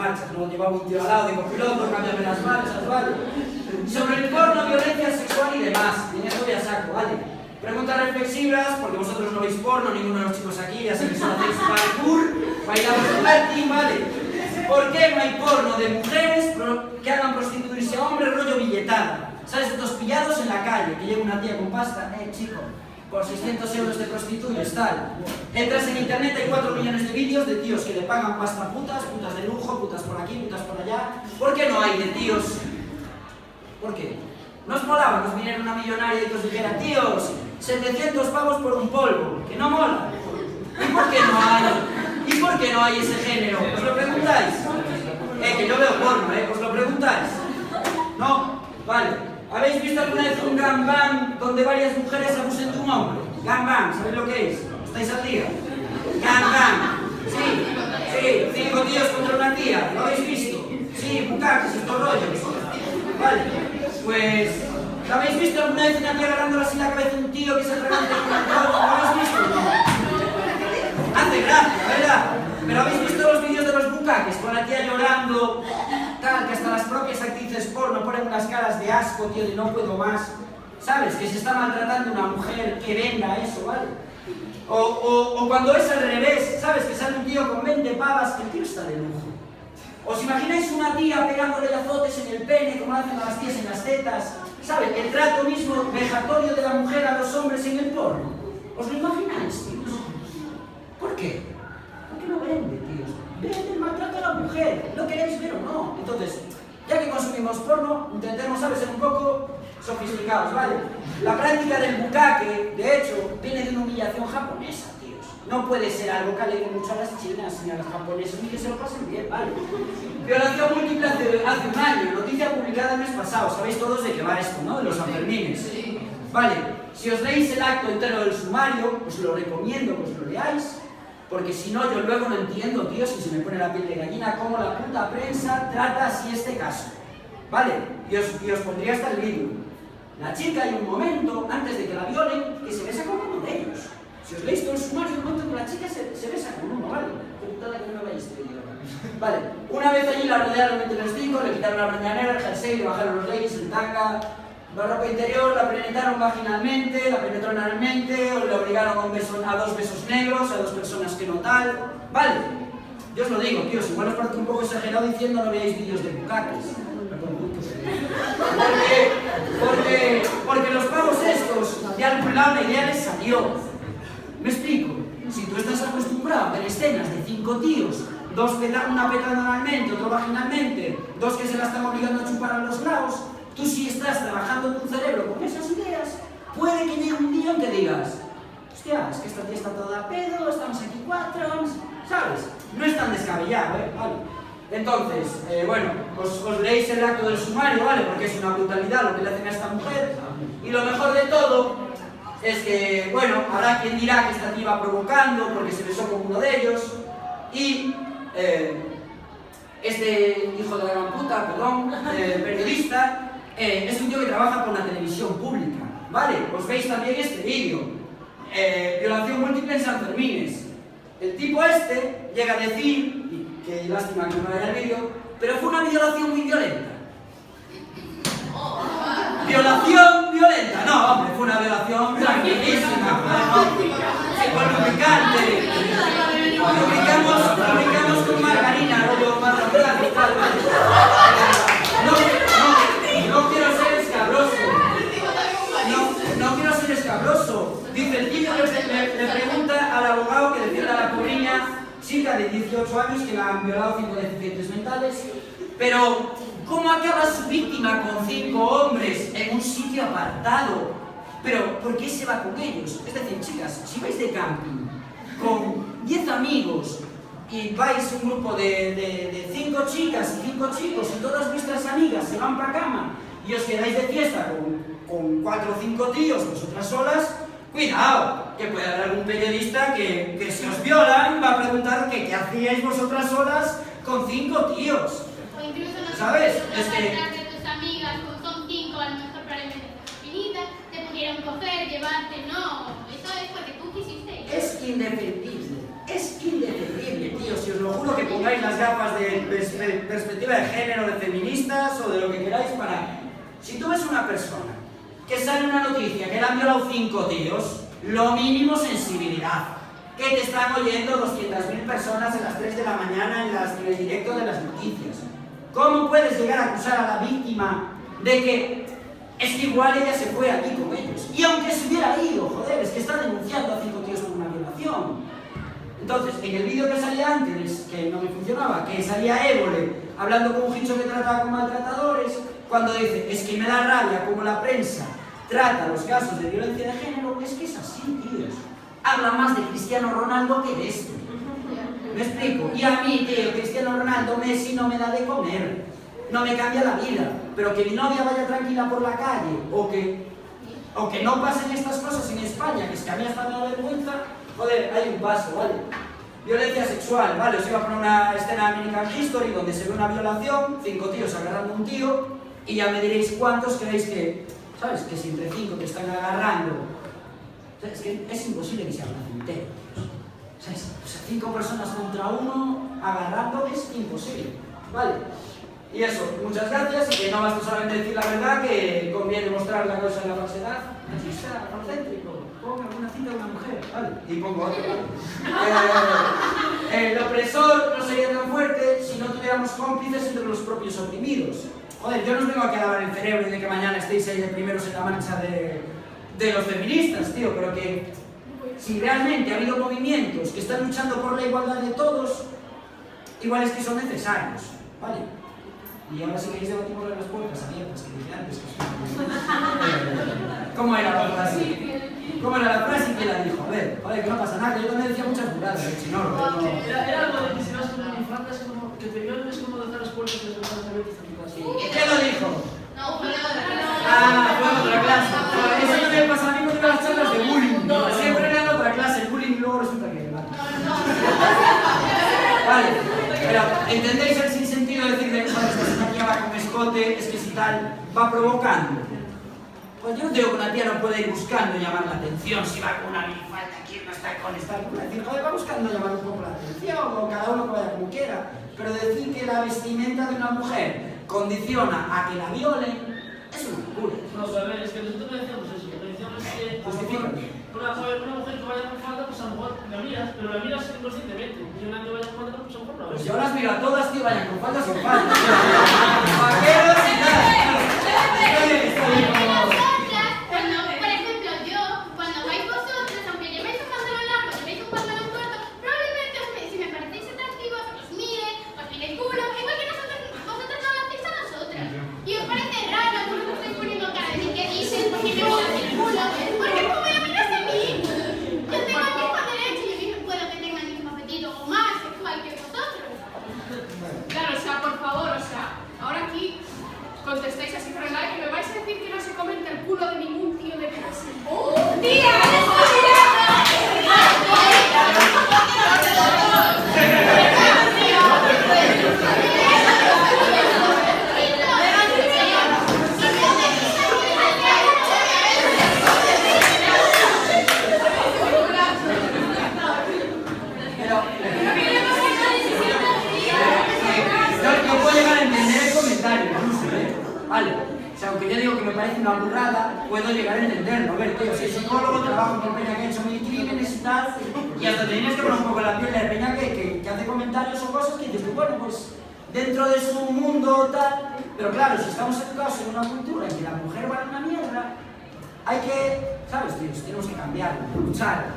marcha, no llevaba un tío al lado, digo, piloto, cámbiame las marchas, ¿vale? Sobre el porno, violencia sexual y demás, en eso ya saco, ¿vale? Preguntas reflexivas, porque vosotros no veis porno, ninguno de los chicos aquí, ya sé que solo hacéis parkour, bailamos el Bertin, ¿vale? ¿Por qué no hay porno de mujeres que hagan prostituirse a hombres rollo billetada? ¿Sabes? Estos pillados en la calle, que llega una tía con pasta, chico, por 600 euros te prostituyes, tal. Entras en internet, hay 4 millones de vídeos de tíos que le pagan pasta a putas, putas de lujo, putas por aquí, putas por allá. ¿Por qué no hay de tíos? ¿Por qué? ¿No os molaba que os viniera una millonaria y que os dijera, tíos, 700 pavos por un polvo? Que no mola. ¿Y por qué no hay? ¿Y por qué no hay ese género? ¿Os lo preguntáis? Que yo veo porno, ¿os lo preguntáis? ¿No? Vale. ¿Habéis visto alguna vez un gangbang donde varias mujeres abusen de un hombre? Gangbang, ¿sabéis lo que es? ¿Estáis al día? Gangbang. Sí, 5 tíos contra una tía. ¿Lo habéis visto? Sí, bucaques, estos rollos. Vale. Pues, ¿lo habéis visto alguna vez una tía agarrándole así la cabeza a un tío que se atragante con un polvo? ¿Lo habéis visto o no? Hace gracia, ¿verdad? Pero ¿habéis visto los vídeos de los bucaques con la tía llorando? Tal, que hasta las propias actrices porno ponen unas caras de asco, tío, de no puedo más. ¿Sabes? Que se está maltratando una mujer que venda eso, ¿vale? O cuando es al revés, ¿sabes? Que sale un tío con 20 pavas, que el tío está de lujo. ¿Os imagináis una tía pegándole azotes en el pene, como hacen a las tías en las tetas? ¿Sabes? El trato mismo vejatorio de la mujer a los hombres en el porno. ¿Os lo imagináis, tíos? ¿Por qué? Porque no vende, tíos. Vende el maltrato a la mujer. ¿Lo queréis ver o no? Entonces, ya que consumimos porno, intentemos, ¿sabes?, ser un poco sofisticados, ¿vale? La práctica del bukkake, de hecho, viene de una humillación japonesa, tíos. No puede ser algo que alegre mucho a las chinas ni a las japonesas, ni que se lo pasen bien, ¿vale? Violación múltiple hace un año, noticia publicada el mes pasado. Sabéis todos de qué va esto, ¿no? De los Sanfermines. Vale, si os leéis el acto entero del sumario, os lo recomiendo que os lo leáis. Porque si no, yo luego no entiendo, tío, si se me pone la piel de gallina, cómo la puta prensa trata así este caso. ¿Vale? Y os pondría hasta el vídeo. La chica, hay un momento, antes de que la violen, que se besa con uno de ellos. Si os leéis todo el sumario, hay un momento que la chica se besa con uno, ¿vale? Qué putada que no me veis este vídeo. Vale, una vez allí la rodearon entre los 5, le quitaron la brañanera, el jersey, le bajaron los leggings, el tanga, la ropa interior, la penetraron vaginalmente, la penetraron analmente, o le obligaron a 2 besos negros, a 2 personas que no tal. Vale, yo os lo digo, tíos, igual os parece un poco exagerado diciendo no veáis vídeos de bucaques. Porque los pavos estos, de algún lado la idea les salió. ¿Me explico? Si tú estás acostumbrado a ver escenas de 5 tíos, una petando analmente, otro vaginalmente, 2 que se la están obligando a chupar a los lados, tú si estás trabajando en tu cerebro con esas ideas, puede que llegue un día en que digas, hostia, es que esta tía está toda a pedo, estamos aquí 4, ¿sabes? No es tan descabellado, Vale. Entonces, bueno, os leéis el acto del sumario, ¿vale? Porque es una brutalidad lo que le hacen a esta mujer. Y lo mejor de todo es que, bueno, habrá quien dirá que esta tía iba provocando porque se besó con uno de ellos. Y este hijo de la gran puta, perdón, periodista, es un tío que trabaja con la televisión pública, ¿vale? Os veis también este vídeo. Violación múltiple en Sanfermines. El tipo este llega a decir, y qué lástima que no vaya el vídeo, pero fue una violación muy violenta. ¿Violación violenta? No, hombre, fue una violación tranquilísima. Con lubricante. Lubricamos con margarina, rollo margarina y tal, ¿vale? No quiero ser escabroso. No quiero ser escabroso. Dice el tío, le pregunta al abogado que defiende a la pobreña chica de 18 años que la han violado 5 deficientes mentales. Pero, ¿cómo acaba su víctima con 5 hombres en un sitio apartado? Pero, ¿por qué se va con ellos? Es decir, chicas, si vais de camping con 10 amigos y vais un grupo de 5 chicas y 5 chicos y todas vuestras amigas se van para cama y os quedáis de fiesta con 4 o 5 tíos, vosotras solas, cuidado, que puede haber algún periodista que si os violan va a preguntar que qué hacíais vosotras solas con 5 tíos. O incluso no ¿sabes? Es que de tus amigas, como son 5, a lo mejor probablemente finitas, te pudieron coger, llevarte, no. Eso es porque tú quisiste. Es indefendible, tío, si os lo juro. juro que pongáis las gafas de perspectiva de género, de feministas o de lo que queráis para... Si tú ves una persona que sale una noticia que le han violado 5 tíos, lo mínimo sensibilidad. Que te están oyendo 200.000 personas a las 3 de la mañana en el directo de las noticias. ¿Cómo puedes llegar a acusar a la víctima de que es que igual ella se fue aquí con ellos? Y aunque se hubiera ido, joder, es que está denunciando a 5 tíos por una violación. Entonces, en el vídeo que salía antes, que no me funcionaba, que salía Évole hablando con un hincho que trataba con maltratadores, cuando dice, es que me da rabia como la prensa trata los casos de violencia de género, es que es así, tíos. Habla más de Cristiano Ronaldo que de esto. ¿Me explico? Y a mí, tío, Cristiano Ronaldo, Messi no me da de comer, no me cambia la vida, pero que mi novia vaya tranquila por la calle, o que no pasen estas cosas en España, que es que a mí hasta me da vergüenza, joder, hay un paso, ¿vale? Violencia sexual, ¿vale? Os iba a poner una escena de American History donde se ve una violación, 5 tíos agarrando a un tío, y ya me diréis cuántos creéis que, ¿sabes? Que si entre 5 te están agarrando, o sea, es que es imposible que se abracen enteros, ¿sabes? O sea, 5 personas contra 1 agarrando es imposible, ¿vale? Y eso, muchas gracias, y que no basta solamente decir la verdad, que conviene mostrar la causa de la falsedad. Machista, falocéntrico, ponga una cita de una mujer, ¿vale? Y pongo otro, ¿vale? El opresor no sería tan fuerte si no tuviéramos cómplices entre los propios oprimidos. Joder, yo no os vengo aquí a lavar el cerebro y de que mañana estéis ahí de primeros en la marcha de los feministas, tío, pero que si realmente ha habido movimientos que están luchando por la igualdad de todos, igual es que son necesarios, ¿vale? Y ahora si queréis debatimos de las puertas abiertas, que dije antes que ¿Cómo era la frase? ¿Cómo era la frase y quién la dijo? A ver, joder, que no pasa nada, que yo también decía muchas burradas, chinoro, pero no... Era algo de que si vas con minifalda es como... que te violen es como dejar las puertas de las ventanas abiertas en tu casa. ¿Y quién lo dijo? No, fue otra clase. Ah, fue en otra clase. Eso no me pasa a mí con las charlas de bullying. Siempre era en otra clase, el bullying y luego resulta que... Vale, pero ¿entendéis el sinsentido de decir de esa persona que va con escote, es que si tal, va provocando? Pues yo no digo que una tía no puede ir buscando llamar la atención, si va con una minifalda, ¿quién no está con esta? Decir, joder, va buscando llamar un poco la atención, o cada uno que vaya como quiera, pero decir que la vestimenta de una mujer condiciona a que la violen, es una locura. No, pero a ver, es que nosotros no decíamos eso, lo que decíamos es que una mujer que vaya con falda, pues a lo mejor la miras, pero la miras inconscientemente. Y una que vaya con falda, pues a lo mejor no. Pues yo las miro a todas, tío, vayan con faldas o sin faldas. Vaqueros y tal. Cuando, por ejemplo, yo, cuando vais vosotros, aunque llevéis un pantalón largo, llevéis un pantalón corto, probablemente si me parecéis atractivos, os mire, os mire el culo, igual que vosotros no lo hacéis a nosotras. Y os parece raro, tú no me estáis poniendo cara de qué dices, porque me voy a hacer el culo, porque ¿cómo voy a mirarse a mí? Yo tengo el mismo derecho y yo mismo puedo que tenga el mismo apetito o más sexual que vosotros. Claro, o sea, por favor, o sea, ahora aquí contestáis así por el like y me vais a decir que no se comenta el culo de ningún tío de clase. ¡Oh! ¡Tía! Yo puedo llegar a entender el comentario, incluso, Vale, o sea, aunque yo digo que me parece una burrada, puedo llegar a entenderlo. A ver, tío, soy psicólogo, trabajo con peña que ha hecho mil crímenes y tal, y hasta te tienes que poner un poco la piel de peña que hace comentarios o cosas que dices, pues bueno, pues dentro de su mundo tal, pero claro, si estamos educados en una cultura en que la mujer vale una mierda, hay que, ¿sabes, tíos? Tenemos que cambiar, luchar,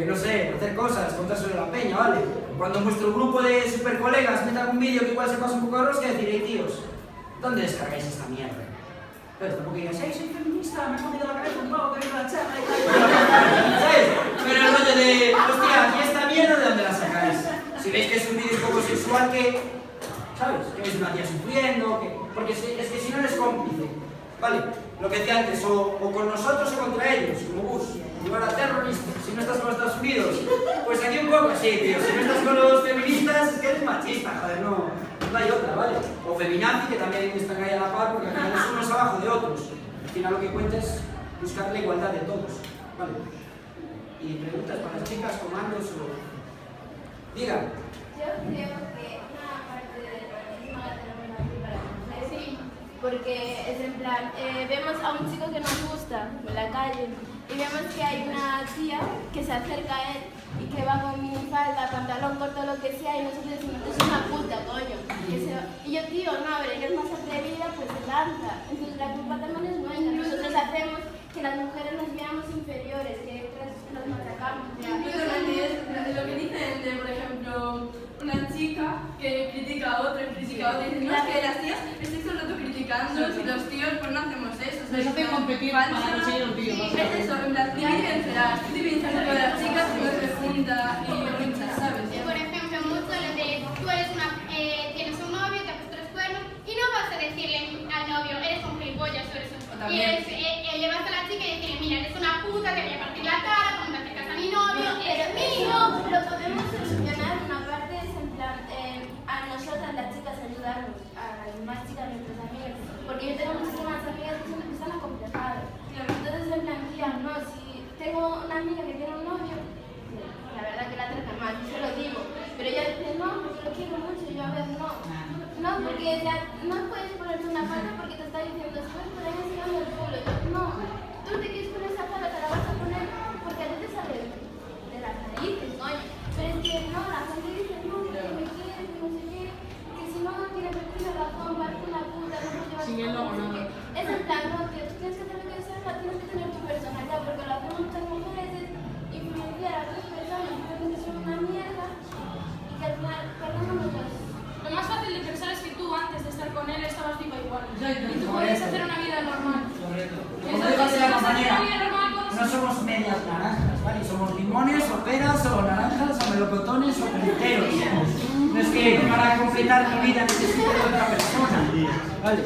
no sé, hacer cosas, contar sobre la peña, ¿vale? Cuando vuestro grupo de super colegas meta un vídeo que igual se pasa un poco de rosca, decir, hey, tíos, ¿dónde descargáis esta mierda? Pero tampoco digas, hey, soy feminista, me he comido la cabeza un pavo que viene la charla y tal. ¿Sabes? Pero el rollo de, hostia, ¿y esta mierda de dónde la sacáis? Si veis que es un vídeo un poco sexual, que, ¿sabes? Que veis una tía sufriendo, que... porque es que si no eres cómplice, ¿vale? Lo que decía antes, o con nosotros o contra ellos, como Bush, igual a terroristas. Si no estás con Estados Unidos, pues aquí un poco así, tío. Si no estás con los feministas, es que eres machista, joder, no hay otra, ¿vale? O feminazi, que también están ahí a la par, porque al final es unos abajo de otros. Al final lo que cuenta es buscar la igualdad de todos, ¿vale? Y preguntas para las chicas, comandos o... Diga. Yo creo que una parte del racismo la tenemos aquí para las mujeres. Sí. Porque es en plan, vemos a un chico que nos gusta en la calle y vemos que hay una tía que se acerca a él y que va con minifalda, pantalón corto, lo que sea, y nosotros decimos, es una puta, coño. Y yo, tío, no, pero ella es más atrevida, pues se lanza. Entonces la culpa también es nuestra. Nosotros hacemos que las mujeres nos veamos inferiores, que otras nos machacamos. Lo que dicen de, por ejemplo, una chica que critica a otra y critica a otra y dice, no, es que las tías estáis todo el rato criticando y los tíos pues no hacemos eso. Les hacen competir para conseguir un tío. Sí, es eso, en plan, diferenciar de las chicas que no se junta y lucha, ¿sabes? Por ejemplo, mucho lo de tú eres tienes un novio, te has puesto los cuernos y no vas a decirle al novio, eres un gilipollas o eres un... Y le vas a la chica y decirle, mira, eres una puta, te voy a partir la cara, cuando te acercas a mi novio, eres mío. Lo podemos solucionar, una parte es en plan, a nosotras las chicas ayudarnos, a las más chicas, nuestras amigas, porque yo tengo muchísimas amigas que siempre están acomplejadas. Entonces en plan, tía, no, si tengo una amiga que tiene un novio, la verdad que la trata mal, yo se lo digo, pero ella dice, no, porque lo quiero mucho, y yo a veces no, porque ya no puedes ponerte una falda porque te está diciendo, ¿sabes? Por ahí enseñando el culo, y yo, no, tú te quieres poner esa falda, te la vas a poner porque a ti te sale de las narices, coño. Pero es que no, la gente dice no, que me quieres, que no sé qué, que si no tiene razón, parece una puta, no te llevas Sin él no hago nada. Es en plan, no, tío, tú tienes que tener que ser, tienes que tener tu personalidad, porque lo hacen muchas mujeres es influenciar a otras personas, que son una mierda y que al final perdemos los. Lo más fácil de pensar es que tú antes de estar con él estabas viva igual. Exacto. Y tú puedes hacer una vida normal. Correcto. Como Entonces, digo de la si vas a hacer compañera, una vida normal con no somos medias naranjas, ¿vale? Somos limones o peras o naranjas o melocotones o punteros. No es que para completar mi vida necesito de otra persona, ¿vale?